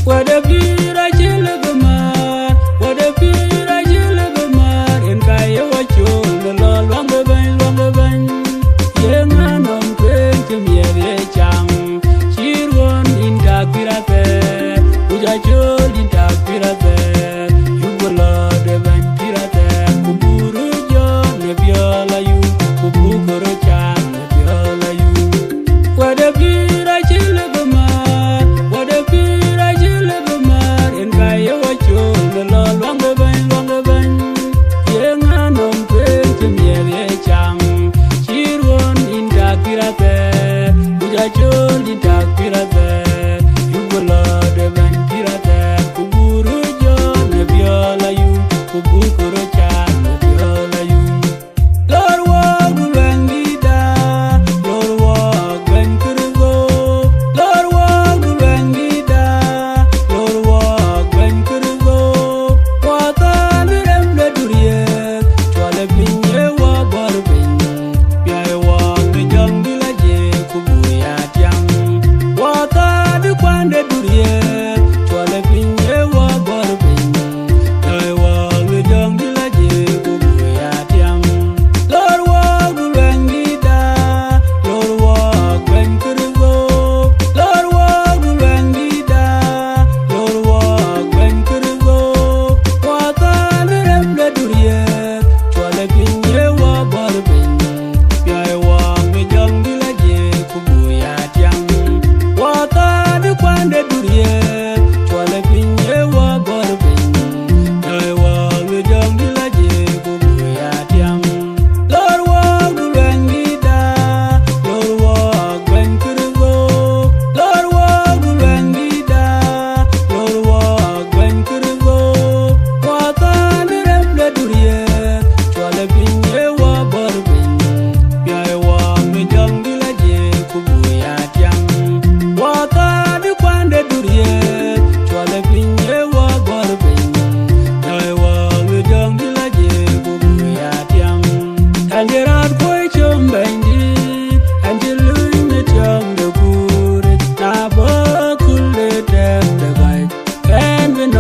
What a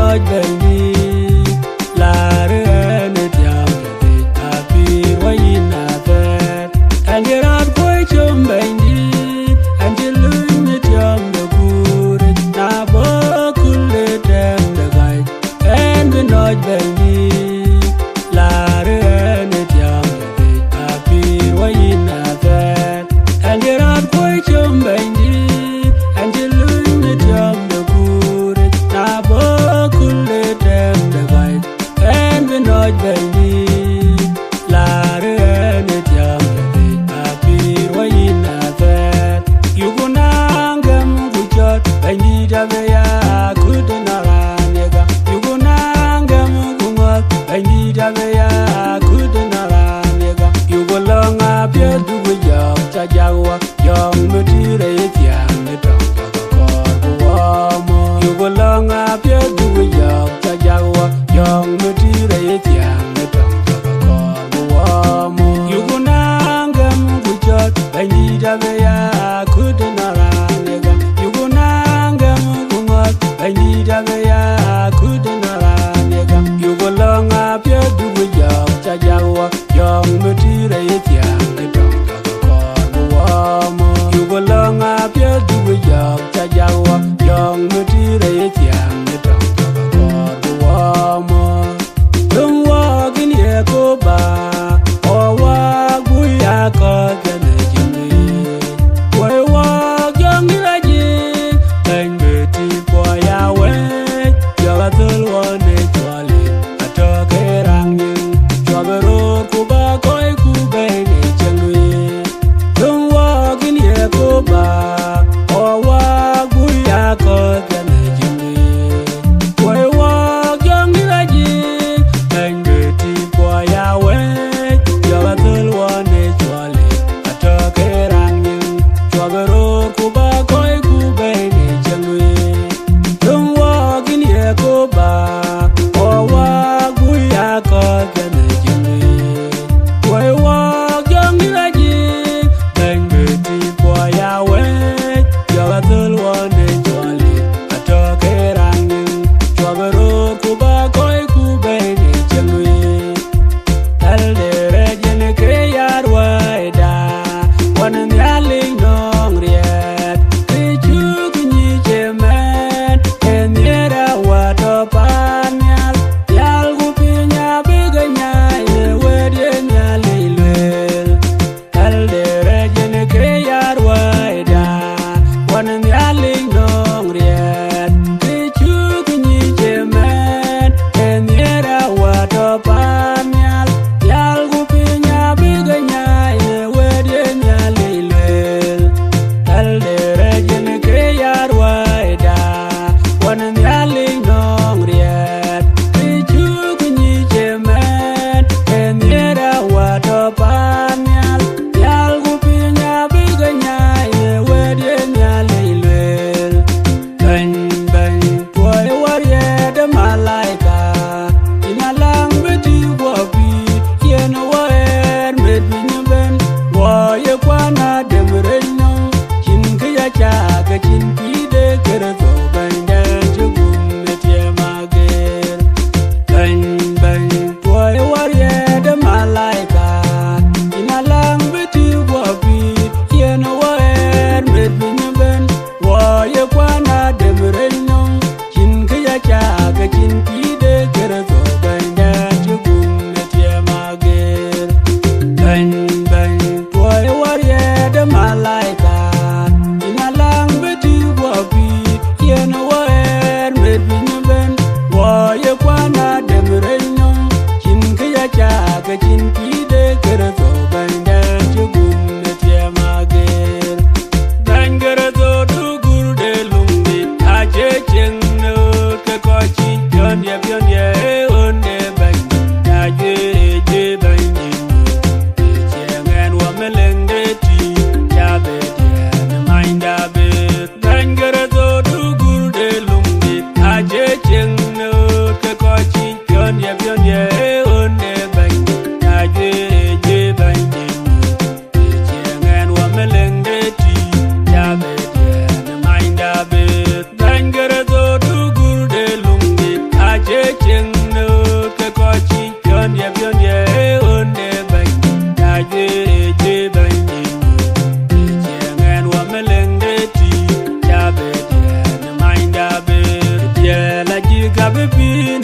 nói bên đi là rơi nét yam để apir quay na về anh đi ra quay chôm bên đi anh đi lui nét yam để cùi na bơ cùi đem để gai anh đi nói bên đi là rơi nét yam để apir quay na về anh đi ra quay chôm bên đi anh đi lui nét yam để cùi na bơ cùi đem để gai anh đi nói bên đi là rơi nét yam để apir quay na về yêu cô nàng gam vui chót bên đi ra về ya cứ đến nara nega yêu cô nàng gam vui ngọt bên đi ra về ya cứ đến nara nega yêu cô lòng áp biết du vui giọt cha jawa yong mơ đi ra tiang mơ tròn cho con tuom yêu cô lòng áp biết du vui giọt cha jawa yong mơ đi ra tiang mơ tròn cho con tuom yêu cô nàng gam vui chót bên đi ra về ya cứ đến nara nega yêu cô nàng gam vui ngọt bên đi ra về ya cứ đến nara nega yêu cô lòng áp biết du vui giọt cha jawa yong mơ đi ra tiang mơ tròn cho con tuom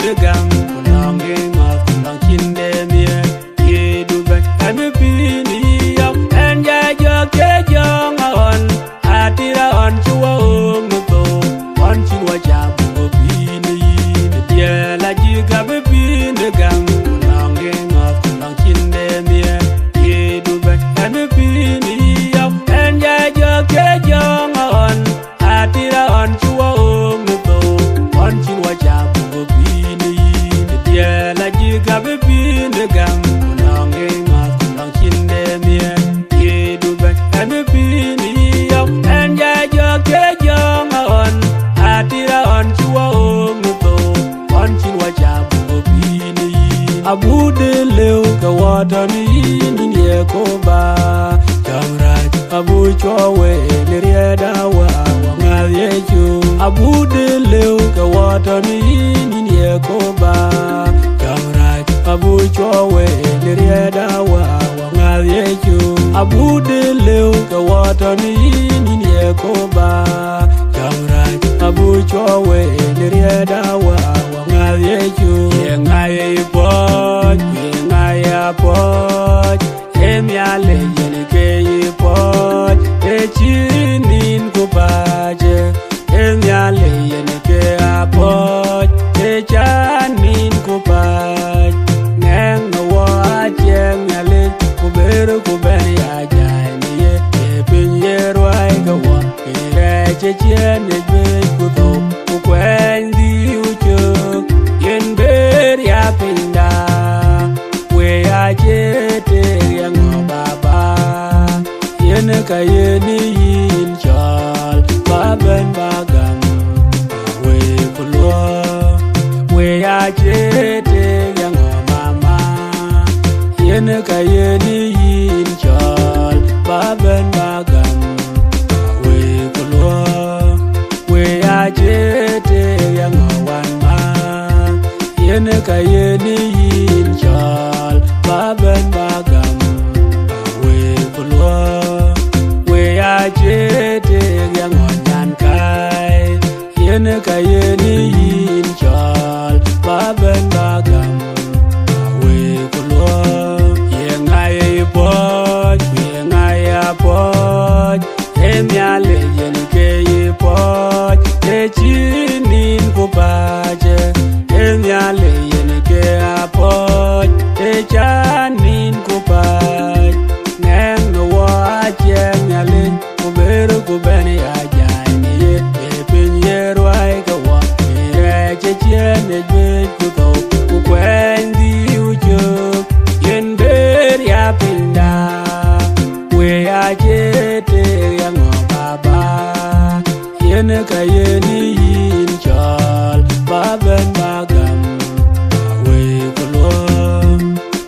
the gum, long game of long kin them here. Ye do back and a pin up and ya get young on. Atira on to a home to one to watch out for being the dear like you got a pin the gum, long game of long kin them here. Ye do back and a pin up and ya get young on. Atira on to a home to one to watch out for being the dear like you got a pin the gum, long game of long kin them here. Ye do back and a pin up and ya get young on. Atira on to a home to one to watch out for being Abu de Leu, the water in the Koba, Jamrat, Abu Chowe, Nerieda, Wangayeju, Abu de Leu, the water in the Koba, Jamrat, Abu Chowe, Nerieda, Wangayeju, Abu de Leu, the water in the Koba, Jamrat, Abu Chowe, Nerieda, Wangayeju, Yangaye Pot, Yangaya Pot, Emyale Yenike Pot, Echinin Kupaje, Emyale Yenike Pot, Echanin Kupaj, Nang no watch Yangale, Kuberu Kuberi Ajani, Epinyer Waigawa, Erechen, Kuto, Kukwen the Ucho, Yenber Yapinda, where I get young Baba, Yenaka Yeni in Chal, Baban Bagam, away Pulua, where I get young Mama, Yenaka Yeni in Chal, Baban Bagam, away Pulua, where I get young one man, Yenaka Yeni in Chal, Baban Bagam, away Pulua, where I get young one Kai, Yenaka Yeni in Chal, Baban Bagam, away Pulua, Yangaya Pot, Yangaya Pot, Emyale Yenike Pot, Echinin Kupaje, Emyale Yenike Pot, Echanin Kupaj, Nang no watch Emyale, Kuberu Kubeni Ajani, Epinyer Waikawa, Erechen, Edwin Kuto, Kukwen the Ujo, Yenber Yapinda, where I get young Baba, Yenaka Yeni in Chal, Baban Bagam, away Pulua,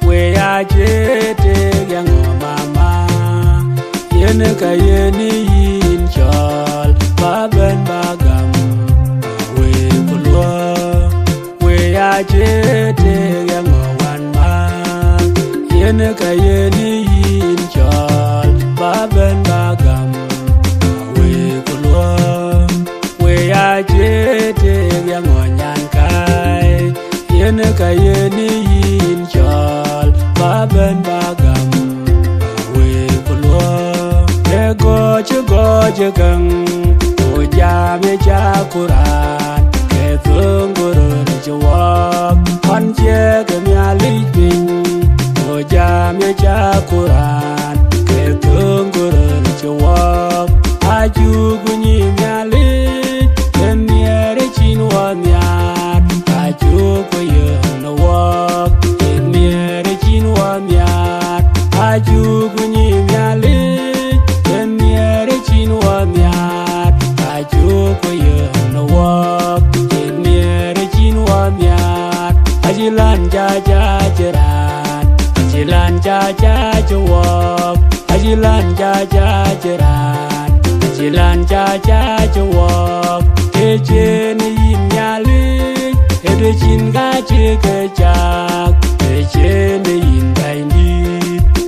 where I get young Mama, Yenaka Yeni in Chal, Baban Bagam, away Pulua, where I get young one man, Yenaka Yeni in Chal, Baban Bagam, away Pulua, where I get young one Kai, Yenaka Yeni in Chal, Baban Bagam, away Pulua, Goja Gang, Oja Meja Kuran, Ketunguru Jawak, Onje Gamia Living, Oja Meja Kuran, Ketunguru Jawak, Aju Guni Miali, Kemiere Chinwamiat, Aju Kuyu no walk, Kemiere Chinwamiat, Aju Guni Miali, Kemiere Chinwamiat, Aju Kuyu no walk, Kemiere Chinwamiat, Ajilan Jaja Jeran, Ajilan Jaja Jawak, Ajilan Jaja Jeran, Ajilan Jaja Jawak, Echen Yimyali, Edechin Gachi Gajak, Echen Yimbaindi,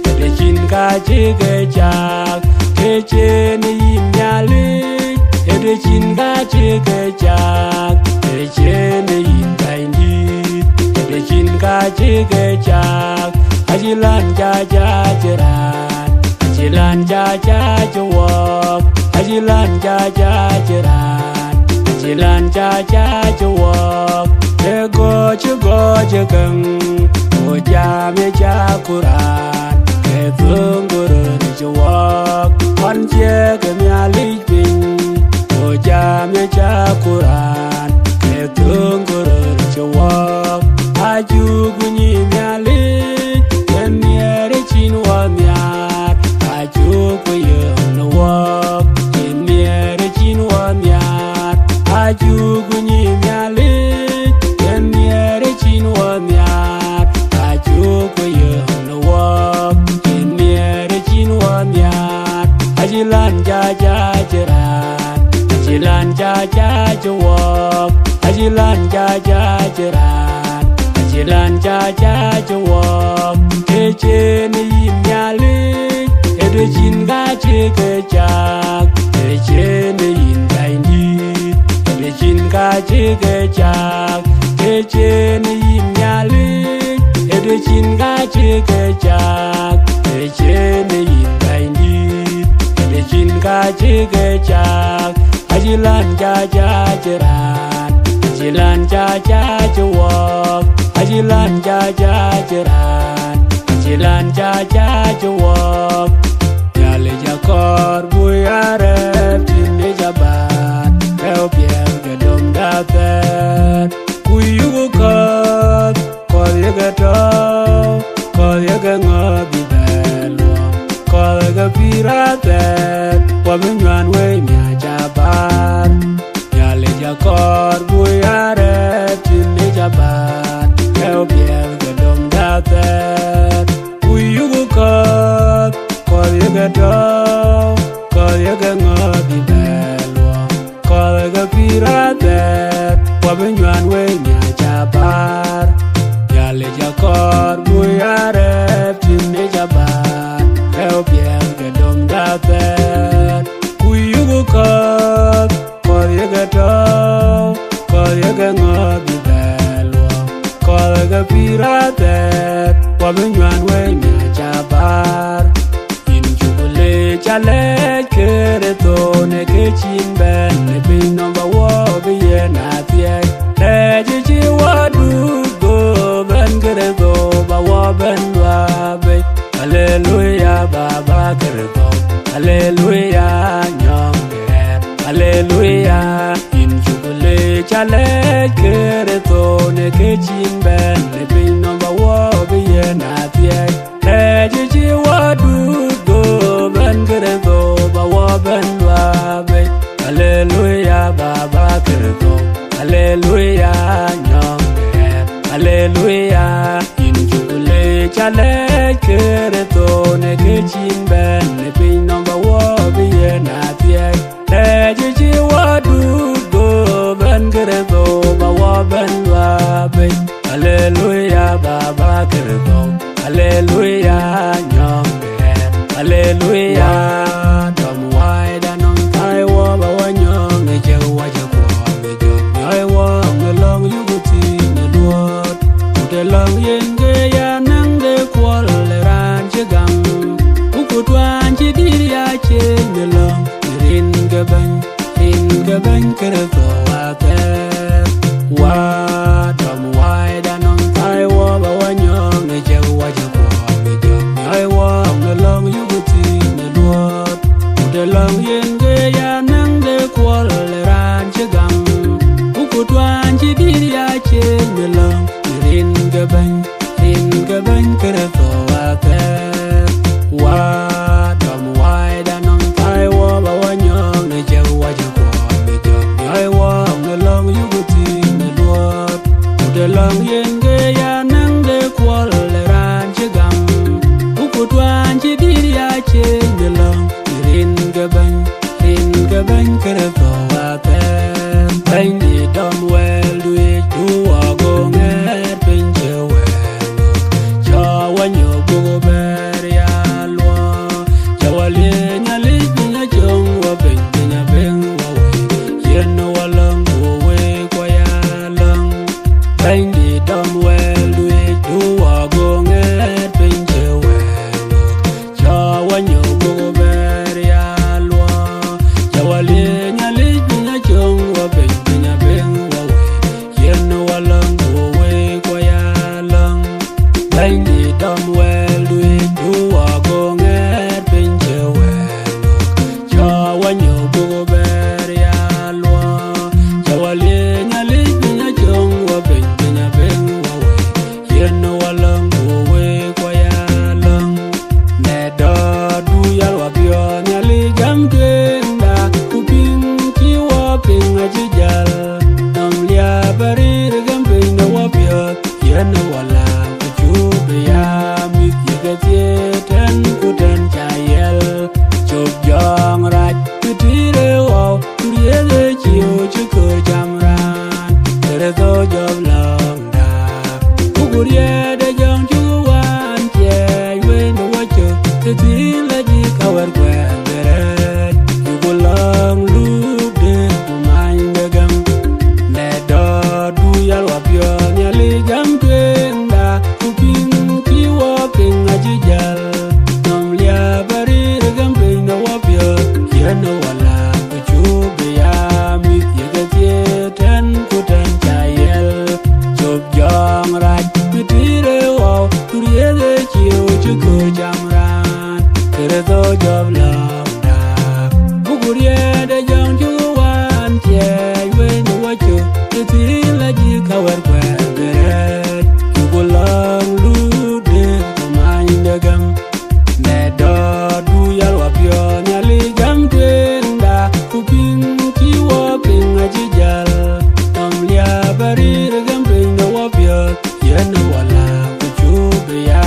Edechin Gachi Gajak, Echen Yimyali, Edechin Gachi Gajak, Echen Yimbaindi. chak ajilan cha cha chiran ajilan cha cha chuok ajilan cha cha chiran ajilan cha cha chuok go chukang o cha me cha kuran ke tung guru chuok on che ke mya li pin o cha me cha kuran ke tung guru chuok aju kunyi mya li ken yere chin wa mya aju ku yong no wok ken yere chin wa mya aju kunyi mya li ken yere chin wa mya aju ku yong no wok ken yere chin wa mya ajilan cha cha chiran ajilan cha cha chuok ajilan cha cha chiran ajilan cha cha chuok che ni mya li edo chin ga che ke chak che ni dai ni edo chin ga che ke chak che ni mya li edo chin ga che ke chak che ni dai ni edo chin ga che ke chak ajilan cha cha chiran ajilan cha cha chuok ajilan cha cha chiran ajilan cha cha chuok yale jakor buyare tinde jabat kau pier gedom dater kuyugo kot kol yagato kol yagangobi belo kol yagapirater wamenywan we mya jabar yale jakor buyare tinde jabat kau pier gedom dater kuyugo kot kol yagato kol yagangobi belo kol yagapirater wamenywan we mya jabar yale jakor buyare tinde jabat kau pier gedom dater kuyugo kot kol yagato kol yagangobi belo kol yagapirater wamenywan we mya jabar in chukule chale kere to ne ke chin ben ne pinynom ba wo be ye na tie le ji wa du go ben kere to ba wo ben wa be hallelujah baba kere to hallelujah nyong ge hallelujah in chukule chale kere to ne ke chin ben ne pinynom ba wo be ye na tie le ji wa du go ben kere to ba wo ben wa be hallelujah baba kere to hallelujah nyong ge hallelujah in chukule chale kere to ne ke chin ben ne pinynom ba wo be ye na tie le ji wa du go ben kere to ba wo ben wa be hallelujah baba kere to hallelujah nyong ge hallelujah dom wai da nong tai wo ba wa nyong ge je wa je ko ge jo nyai wo nge long yu gu ti ne luot u de long yen ge ya nang de kwol le ran che gam u ku twan chi di ya che ne long rin ge ban kere to wa te wa dom wai da nong tai wo ba wa nyong ge je wa je ko ge jo nyai wo nge long yu gu ti ne luot u de long yen ge ya nang de kwol le ran che gam u ku twan chi di ya che ne long rin ge ban kere to wa te wa dom wai da nong tai wo ba wa nyong ge je wa je ko ge jo nyai wo nge long yu gu ti ne luot u de long yen ge ya nang de kwol le ran che gam u ku twan chi di ya che ne long rin ge ban kere to wa te ben di dom wel du du wa go nger pin che wel cha wa nyo go ber ya lo cha wa le nya le nya chong wa ben nya ben wa we yen wa lang go we kwa ya lang ben di dom wel du wa go walang uwe kwa yalang Bang di dom well dui duwa gong et pinche well Cha wanyo bugo ber ya lwa Cha wali nyali pinya chong wa pinya beng wa we Yen walang uwe kwa yalang Ne do du yal wa pyo nyali gam kenda Kuping ki wa pinga jijal Nam lia bari regam pinga wa pyo Yen wala kuchube ya mit yagatie ten kuten chayel Chop jong raj kutire wow Kuriye chiyo chukur jamran Tere to job long da Kukuriye de jong chuwan Chey wen wacho Tetila di kawar kwen beret Yukulang lup de kumain dagam Ne do du yal wapyo Nyali jam kwenda Kuping kiwa ping ajijal Nom lia bari regam ping na wapyo Yana wala kuchube ya mit yagatie ten kuten chayel Chop jong raj kutire wow Kuriye chiyo chukur jamran Tere to job long da Kukuriye de jong chuwan Chey wen wacho Tetila ji kawar kwen beret Yukulang lu de kumain dagam Ne do du yal wapyo Nyali gam kwenda Kuping kiwa ping ajijal Nam lia bari regam ping na wapyo Yana wala kuchube ya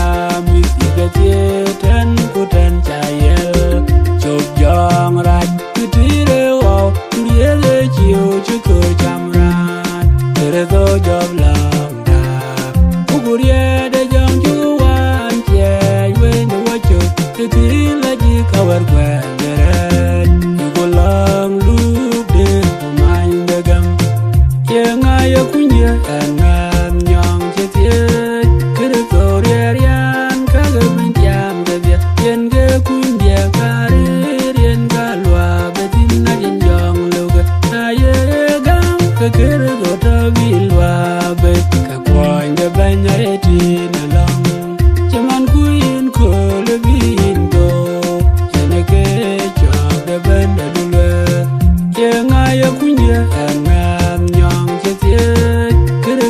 mit yagatie ten kuten chayel Chop jong raj kutire wow Kuriye chiyo chukur jamran Tere to job long da Kukuriye de jong chuwan Chey wen wacho Tetila ji kawar kwen beret Yukulang lup de kumain dagam Yenga kunye engam nyong chetie Kere kore rian kagabin tiam gabia Yen ge kunye karir yen galwa Betin na jen jong luga Aye gam kakere gota bilwa be Kakwoin de banya eti na long Chaman kuin kole bin go Yene ke chok de benda lulwe Yenga kunye engam nyong chetie Kere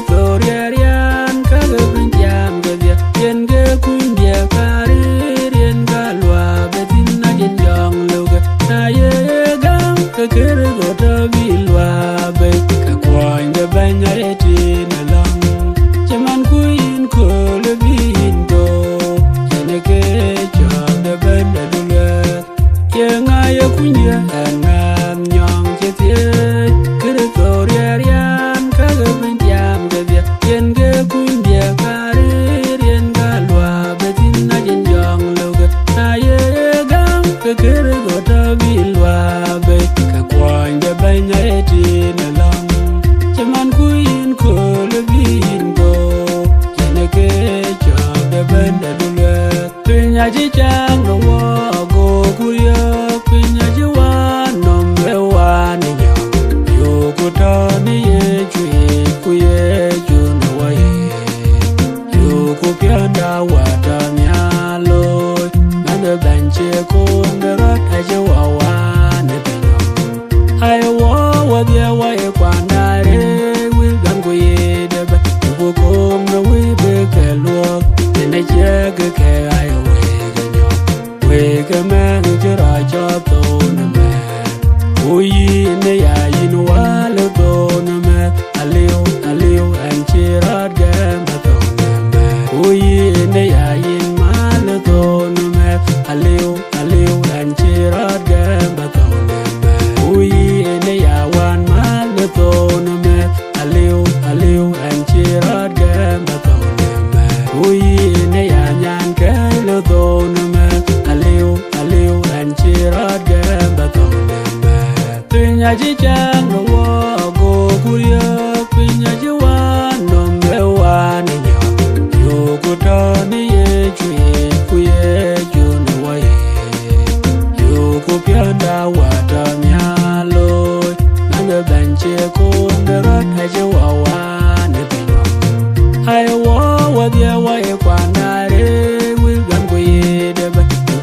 I war with your way, Quanare, will gun we the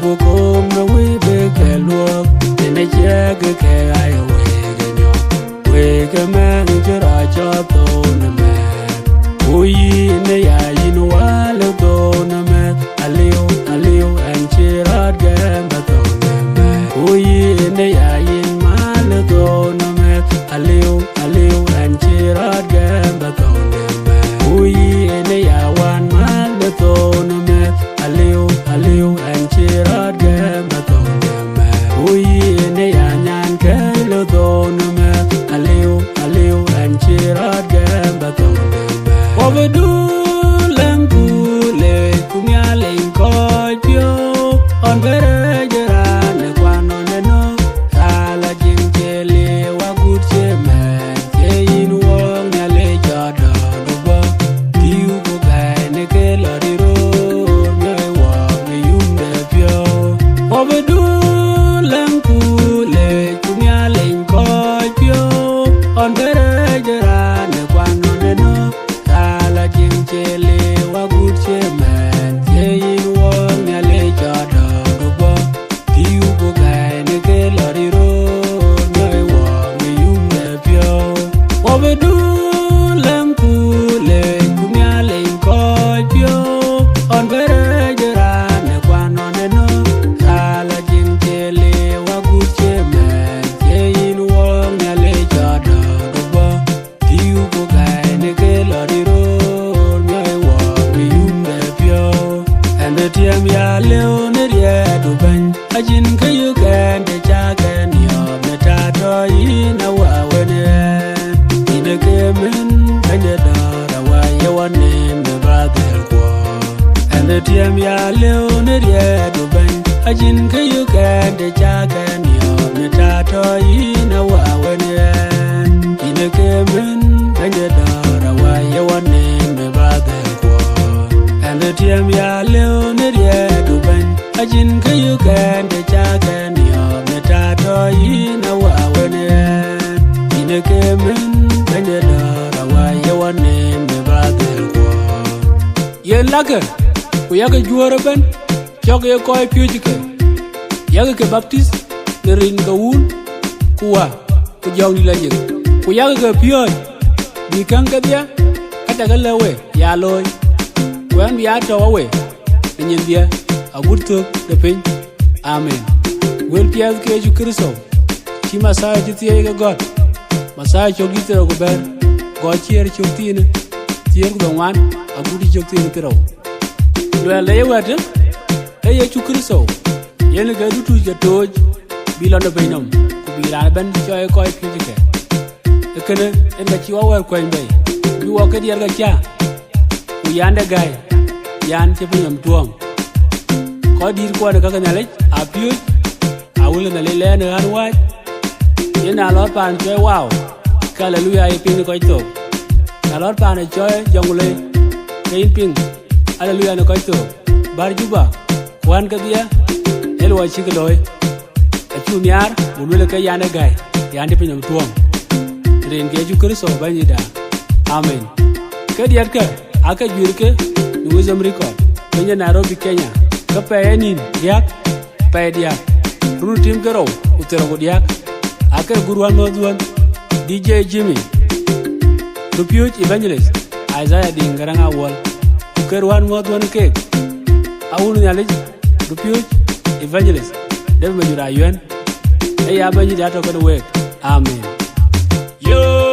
Bukom, the way big look, in a jag, I wake a man to Raj on the man. We in the eye in while alone, a man, a leo, and cheer out gambit on the man. We in the eye in my little man, a leo, and cheer out gambit on the man. We in the eye one man, little man, a leo, and cheer out gambit on the man. We in the eye and kill the man. Aliu and cheer out gamba tone overdo lampu le kumya le pio on berejera ne kwano no ala jinkele wa good chema ke in wong ya le jada duba tiu go gai ne ke loriro ne wa me yumbe pio overdo lampu le kumya le pio on berejera ne kwano no ala jinkele wa good chema ke in wong ya le jada duba tiu go gai ne ke loriro ne wa me yumbe pio overdo lampu le kumya le pio on berejera ne kwano no ala jinkele wa good chema ke in wong ya le jada duba tiu go gai ne ke loriro ne wa me yumbe pio and the tiam ya leo ne rie du ban ajin kayu kan de cha kan yo me ta to ina wa wene ina ke men kanya da wa ya wane me brother ko and the tiam ya leo ne rie du ban ajin kayu kan de cha kan yo me ta to ina wa wene ina ke men kanya da wa ya wane me brother ko and the tiam ya leo ne rie du ban ajin kayu kan de cha kan yo me ta to ina wa wene ina ke men kanya da wa ya wane me brother ko ye laga ku yaga juara ban chok ye koy pyujike yaga ke baptist ne rin ga un kuwa ku jawni la yeg ku yaga ke pyoj bi kan ka dia kata ga lewe ya loy wen bi ato we nyin dia agurto de pin amen wel piaz ke ju kristo ti masaj ti ye ga god masaj jo gitero go ber go chier chuktine tier go wan agudi chuktine tero lo le wate e ye chu kristo yen ga dutu je toj bi lo no pinynom ku bi la ben choy koy pyujike e kene en ga chi wa wer koy mbey bi wo ke dier ga cha u yande gai yan che pinynom tuom ko dir ko de ka nyale a pyuj a wul na le ne an wa yen a lot pan choy wow hallelujah e pin ko to a lot pan choy jongule kein ping hallelujah no ko to bar juba wan ka dia el wa chi loy a chu nyar wul ka yande gai yande pinynom tuom ren ge ju kristo banida amen ke dier ke aka jurke ni wisdom record kenya Nairobi Kenya ka penin yak pe dia ru tim garo utero go dia aka guruan modwan DJ Jimmy Dupiuch Evangelist Isaiah Dingaranga wall ukerwan modwan ke awun nyale Dupiuch Evangelist Majur Ayuen e ya banyi da to ko we amen yo